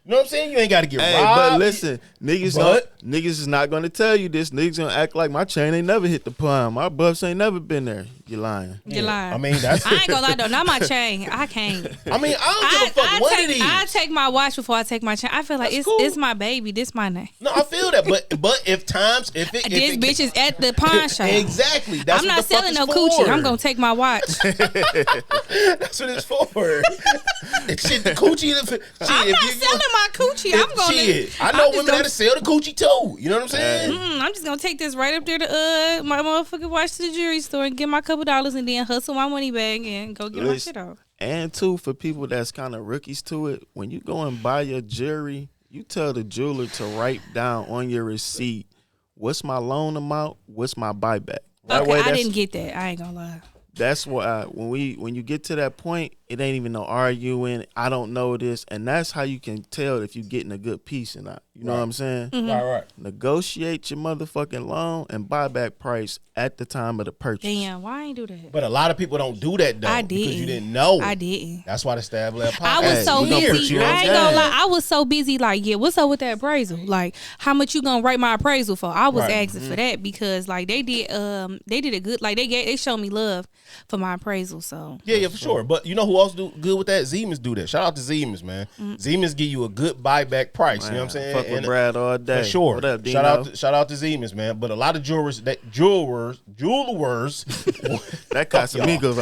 You know what I'm saying? You ain't got to get robbed. But listen, niggas is not going to tell you this. Niggas going to act like my chain ain't never hit the palm. My buffs ain't never been there. You lying. You're lying. I mean, that's... I ain't gonna lie, though. Not my chain. I can't. I mean, I don't give a fuck what it is. I take my watch before I take my chain. I feel like it's my baby. This my name. No, I feel that. But if this bitch is at the pawn shop. Exactly. That's I'm what not the fuck selling it's no for. coochie. I'm gonna take my watch. That's what it's for. Shit, the coochie. I'm not selling my coochie. I'm gonna. Shit, I know women that'll sell the coochie too. You know what I'm saying? I'm just gonna take this right up there to my motherfucking watch to the jewelry store and get my couple dollars and then hustle my money bag and go get my shit off. And too, for people that's kind of rookies to it, when you go and buy your jewelry, you tell the jeweler to write down on your receipt, what's my loan amount, what's my buyback. Okay, I didn't get that. I ain't gonna lie. That's why when you get to that point, it ain't even no arguing. I don't know this, and that's how you can tell if you're getting a good piece or not. You know what I'm saying? Mm-hmm. Right. Negotiate your motherfucking loan and buyback price at the time of the purchase. Damn, why I ain't do that? But a lot of people don't do that though. I didn't. Because you didn't know. I didn't. That's why the stab left. I was so busy. I ain't gonna lie. I was so busy. Like, yeah, what's up with that appraisal? Like, how much you gonna write my appraisal for? I was asking for that because like they did a good. Like they showed me love for my appraisal. So yeah, for sure. But you know who else do good with that? Siemens do that. Shout out to Siemens, man. Siemens give you a good buyback price. You know what I'm saying? Fuck with Brad all day. For sure. What up, Dino? Shout out to Siemens, man. But a lot of jewelers that Casamigos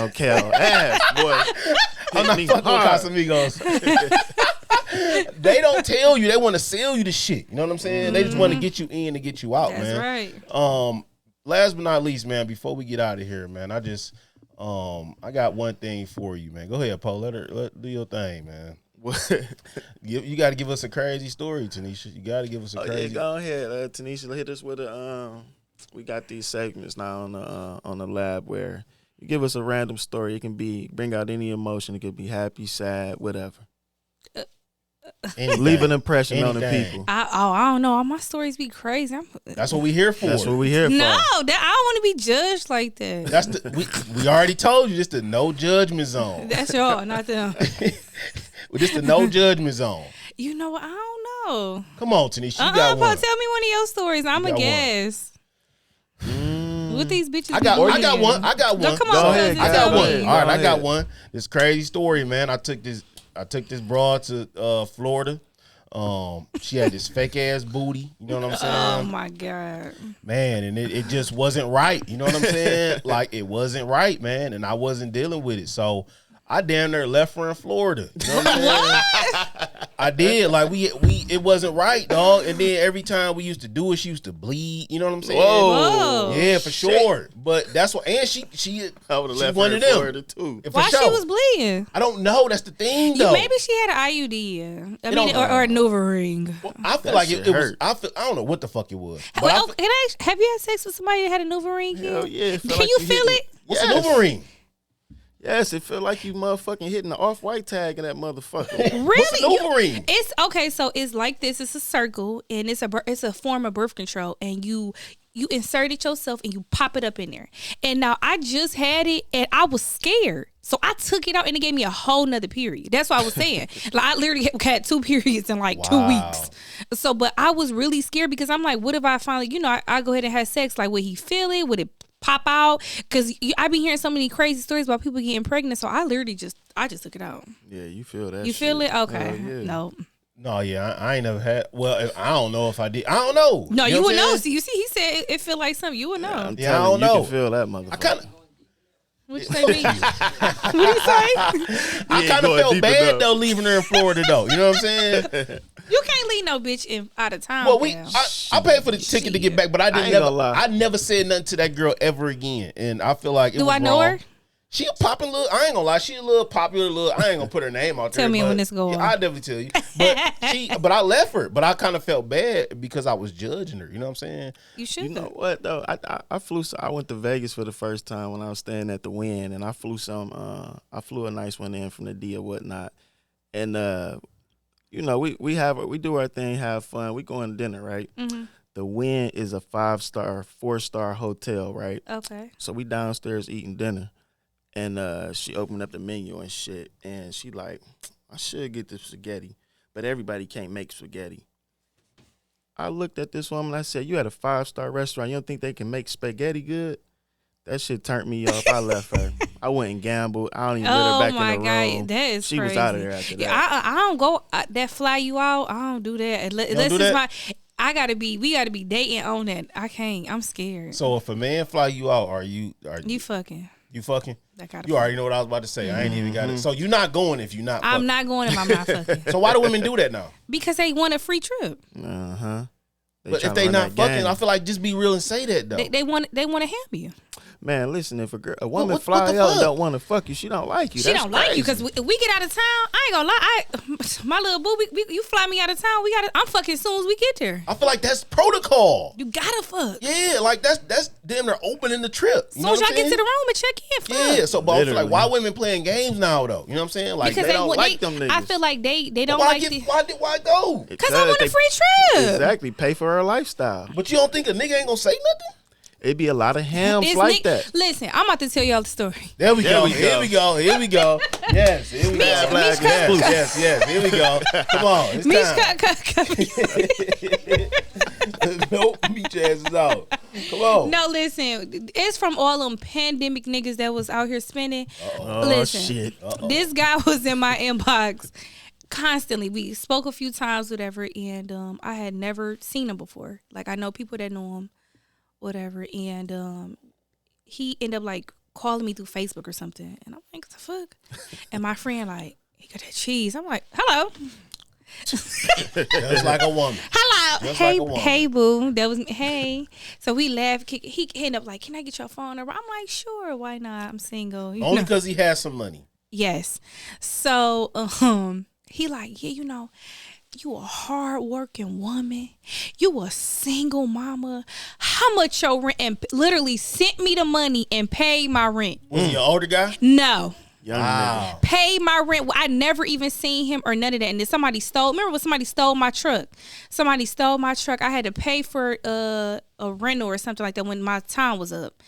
on Cal ass, boy. I'm not fucking with Casamigos. They don't tell you. They want to sell you the shit. You know what I'm saying? They just want to get you in and get you out, that's man. right. Last but not least, man, before we get out of here, man, I just I got one thing for you, man. Go ahead, Poe. Let do your thing, man. You got to give us a crazy story, Tanisha. You got to give us a crazy. Yeah, go ahead, Tanisha. Hit us with a. We got these segments now on the lab where You give us a random story. It can bring out any emotion. It could be happy, sad, whatever. Leave an impression on the people. I don't know. All my stories be crazy. That's what we here for. That's what we here for. No, I don't want to be judged like that. That's we already told you. This the no judgment zone. That's y'all, not them. This the no judgment zone. You know what? I don't know. Come on, Tanisha. You got one. Tell me one of your stories. I'm a guess. What these bitches? I got one. No, come on, Go ahead, I got go one. ahead. All right, Go I got ahead. one. This crazy story, man. I took this broad to Florida. She had this fake ass booty. You know what I'm saying? Oh my God, man, and it just wasn't right. You know what I'm saying? Like it wasn't right, man, and I wasn't dealing with it. So I damn near left her in Florida. You know what I'm saying? I did. Like we it wasn't right, dog. And then every time we used to do it, she used to bleed. You know what I'm saying? Whoa. Yeah, for sure. But that's what. And she I would have left one her of in them. Florida too. For why sure. she was bleeding? I don't know. That's the thing, though. Maybe she had an IUD. I mean, don't- or a Nova ring. Well, I feel That like shit it was. hurt. I don't know what the fuck it was. But Well, have you had sex with somebody that had a Nova ring? Hell yeah. It feel Can like you feel hitting- it? what's Yes. a Nova ring? Yes, it feel like you motherfucking hitting the off-white tag in that motherfucker. Really? What's a Nova ring? It's okay. So it's like this. It's a circle, and it's a form of birth control, and you insert it yourself, and you pop it up in there. And now I just had it, and I was scared, so I took it out, and it gave me a whole nother period. That's what I was saying. Like I literally had 2 periods in like 2 weeks. So, but I was really scared because I'm like, what if I finally, I go ahead and have sex? Like, would he feel it? Would it pop out? Because I be hearing so many crazy stories about people getting pregnant. So I literally just took it out. Yeah, you feel that. You feel shit. it? Okay. Hell yeah. No. No, yeah, I ain't never had. Well, I don't know if I did. I don't know. No, you know would what I'm know. saying? See, you see, he said it feel like something. You would know. I'm Yeah, I telling don't you, know. You can feel that motherfucker. I kind of. What you say? Me? What you say? I kind of going felt deep bad enough. though leaving her in Florida though. You know what I'm saying? You can't leave no bitch out of town. Well, fam. I paid for the ticket to get back, but I ain't never gonna lie. I never said nothing to that girl ever again, and I feel like it Do was I know wrong. her? She a popping little. I ain't gonna lie. She a little popular. I ain't gonna put her name out there. Tell me but- when this go on. I'll definitely tell you. But I left her. But I kind of felt bad because I was judging her. You know what I'm saying? You should. You know what though? I flew. I went to Vegas for the first time when I was staying at the Wynn, and I flew a nice one in from the D or whatnot, and we do our thing, have fun. We go on dinner, right? Mm-hmm. The Wynn is a 5-star, 4-star hotel, right? Okay. So we downstairs eating dinner, and she opened up the menu and shit, and she like, I should get the spaghetti, but everybody can't make spaghetti. I looked at this woman, I said, you at a 5-star restaurant, you don't think they can make spaghetti good? That shit turned me off. I left her. I went and gambled. I don't even let her back in the room. That is she crazy. was out of there after that. Yeah, I don't go that fly you out. I don't do that. Unless do it's that? we gotta be dating on that. I can't. I'm scared. So if a man fly you out, are you fucking. you fucking? That gotta You already know what I was about to say. I ain't even got it. So you're not going if you're not. I'm fucking. not going if I'm not fucking. So why do women do that now? Because they want a free trip. Uh-huh. But if they not fucking, I feel like just be real and say that though. They want to have you. Man, listen, if a woman what fly the out and fuck? don't want to fuck you, she don't like you. She That's don't like you because crazy. we get out of town. I ain't gonna lie. My little boo, you fly me out of town. I'm fucking as soon as we get there. I feel like that's protocol. You gotta fuck. Yeah, like that's damn near opening the trip. As soon as y'all get to the room and check in, fuck. Yeah, so but I feel like Literally. why women playing games now though? You know what I'm saying? Like Because they don't like them I niggas. feel like they don't why like why go? because I want a free trip. Exactly. Pay for her lifestyle. But you don't think a nigga ain't gonna say nothing? It'd be a lot of hams It's like that. Listen, I'm about to tell y'all the story. There we There go. we Here go. we go. Here we go. Yes. Here we go. Mad Black Yes. Here we go. Come on. It's time. Nope. Meet your asses out. Come on. No, listen. It's from all them pandemic niggas that was out here spending. Oh, Listen, shit. this guy was in my inbox constantly. We spoke a few times, whatever, and I had never seen him before. Like, I know people that know him, whatever, and he ended up like calling me through Facebook or something, and I'm like, what the fuck? And my friend like, he got that cheese. I'm like, hello. Just like a woman. Hello. Just Hey, like a woman. hey, boo. That was me. Hey. So we laughed. He ended up like, can I get your phone number? I'm like, sure. Why not? I'm single. You Only know. because he has some money. Yes. So He like, yeah, you know, you a hard-working woman. You a single mama. How much your rent? And literally sent me the money and paid my rent. Was he an older guy? No. Young nigga. Paid my rent. I never even seen him or none of that. And then somebody stole. Remember when somebody stole my truck? Somebody stole my truck. I had to pay for a rental or something like that when my time was up.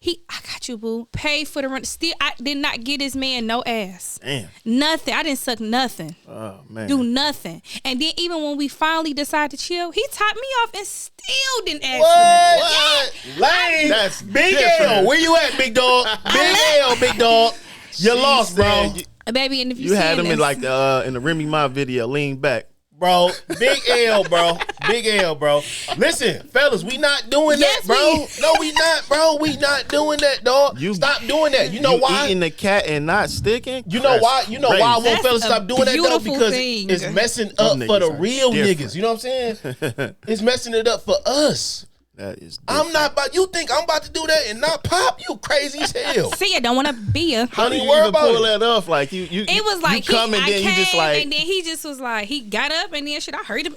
I got you, boo. Paid for the rent. Still, I did not get this man no ass. Damn. Nothing. I didn't suck nothing. Oh man. Do nothing. And then even when we finally decided to chill, he topped me off and still didn't ask What? for nothing. Lane. That's Big different. L. Where you at, big dog? Big L, big dog. You lost, bro. Baby, and if You had him this, in like in the Remy Ma video, lean back. Bro, Big L, bro. Big L, bro. Listen, fellas, we not doing Yes, that, bro. No, we not, bro. We not doing that, dog. Stop doing that. You know why? Eating the cat and not sticking? You know why? You know why I want That's fellas to a stop doing that, though? beautiful Because thing. it's messing up Them for the niggas are real different. niggas. You know what I'm saying? It's messing it up for us. That is I'm not about. You think I'm about to do that and not pop? You crazy as hell. see, I don't want to be a. How do you Don't worry even about pull it. that off? Like you It was like you come and I then came, you just like and then he just was like, he got up and then shit. I heard him.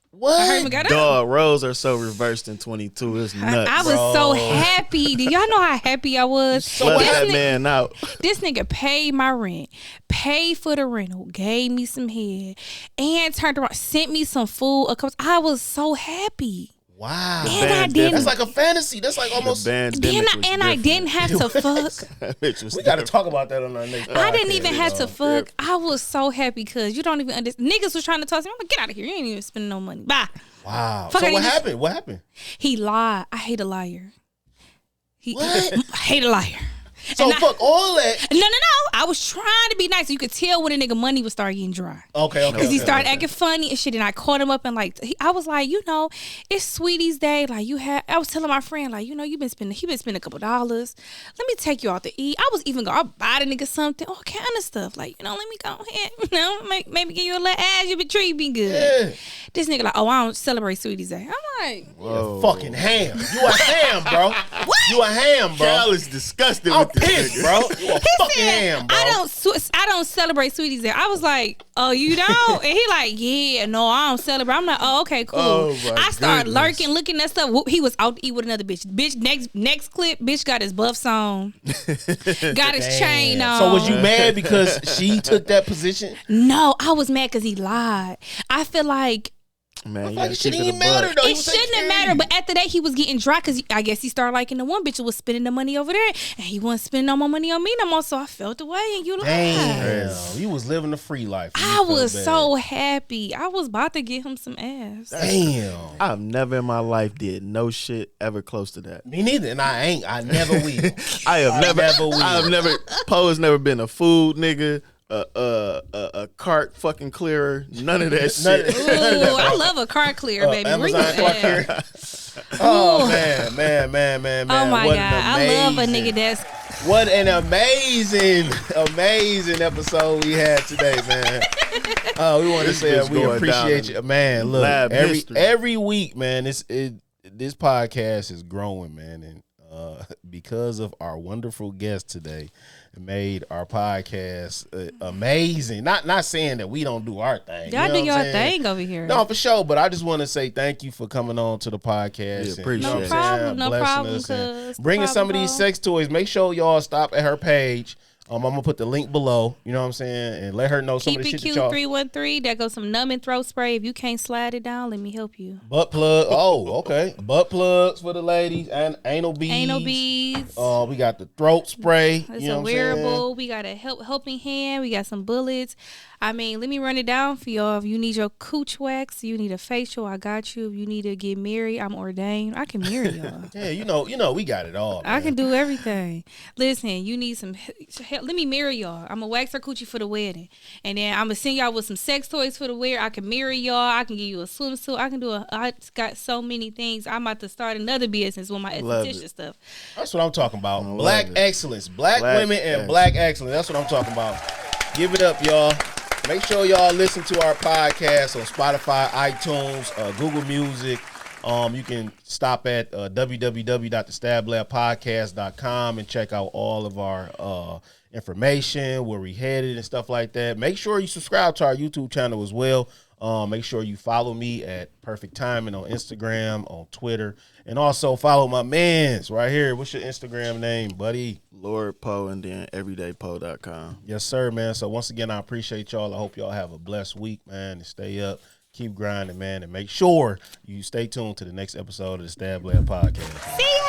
What? I heard him got up. dog. Roles are so reversed in 22. It's nuts. I was so happy. Do y'all know how happy I was? Sweat This that ni- man out. This nigga paid my rent, paid for the rental, gave me some head, and turned around, sent me some food. I was so happy. Wow. And I Bandemic. didn't. That's like a fantasy. That's like almost. Then I didn't have to fuck. We got to talk about that on our next podcast. I didn't even have to fuck. I was so happy because you don't even understand. Niggas was trying to talk to me. I'm like, get out of here. You ain't even spending no money. Bye. Wow. Fuck, So I what didn't- happened? What happened? He lied. I hate a liar. What? I hate a liar. So And fuck all that. No. I was trying to be nice. You could tell when a nigga money would start getting dry. Okay. Because he started acting funny and shit, and I caught him up and like I was like, you know, it's Sweetie's Day. Like I was telling my friend, like, you know, he been spending a couple dollars. Let me take you out to eat. I was even gonna buy the nigga something, all kind of stuff. Like, you know, let me go ahead, you know, maybe give you a little ass. You be treat me good. Yeah. This nigga like, oh, I don't celebrate Sweetie's Day. I'm like, You a fucking ham. You a ham, bro. What? You a ham, bro. Cal is disgusted I'm with this pissed, nigga. bro. You a fucking said, ham, bro. I don't celebrate Sweetie's Day. I was like, oh, you don't? And he like, yeah, no, I don't celebrate. I'm like, oh, okay, cool. Oh, my I started goodness. lurking, looking at stuff. He was out to eat with another bitch. Bitch, next clip, bitch got his buffs on, got his chain on. So was you mad because she took that position? No, I was mad because he lied. I feel like Man, you Like gotta it shouldn't keep even a buck. matter though. He it was taking shouldn't have care of mattered, you. but after that he was getting dry because I guess he started liking the one bitch who was spending the money over there, and he wasn't spending no more money on me no more. So I felt the way, and you lied. Damn, you was living the free life. You I felt was bad. so happy. I was about to get him some ass. Damn. I've never in my life did no shit ever close to that. Me neither, and I ain't. I never will. I have never will. I have never. Poe's never been a food nigga, a cart fucking clearer, none of that None shit. of Ooh, I love a car clear, baby. Bring Amazon some clock ass. here. Oh man. Oh my What god, an I love a amazing- nigga that's What an amazing episode we had today, man. We want to This say bitch we going appreciate down you, man. Look, lab history. every week, man. This podcast is growing, man, and because of our wonderful guest today, it made our podcast amazing. Not saying that we don't do our thing. y'all you know do what your I'm saying? thing over here. No, for sure. But I just want to say thank you for coming on to the podcast. Yeah, and, appreciate you know it. what I'm saying, No blessing problem, us and cuz. bringing some of Problem, these bro. sex toys. Make sure y'all stop at her page. I'm gonna put the link below. You know what I'm saying, and let her know some Keep of the it shit cute that y'all. 313. That goes some numbing throat spray. If you can't slide it down, let me help you. Butt plug. Oh, okay. Butt plugs for the ladies and anal beads. Anal beads. We got the throat spray. It's you know a what I'm saying? wearable. We got a helping hand. We got some bullets. I mean, let me run it down for y'all. If you need your cooch wax, you need a facial, I got you. If you need to get married, I'm ordained. I can marry y'all. Yeah, you know, we got it all. I man. can do everything. Listen, you need some help. Let me marry y'all. I'm gonna wax her coochie for the wedding, and then I'm gonna send y'all with some sex toys for the wear. I can marry y'all. I can give you a swimsuit. I got so many things. I'm about to start another business with my Love esthetician it. stuff. That's what I'm talking about. love Black it. excellence. Black Black women and excellence. black excellence. That's what I'm talking about. Give it up, y'all. Make sure y'all listen to our podcast on Spotify, iTunes, Google Music, You can stop at www.thestablabpodcast.com and check out all of our information, where we headed and stuff like that. Make sure you subscribe to our YouTube channel as well. Make sure you follow me at Perfect Timing on Instagram, on Twitter, and also follow my mans right here. What's your Instagram name, buddy? Lord Poe, and then everydaypoe.com. Yes, sir, man. So once again, I appreciate y'all. I hope y'all have a blessed week, man, and stay up. Keep grinding, man, and make sure you stay tuned to the next episode of the Stab Lab Podcast. See ya.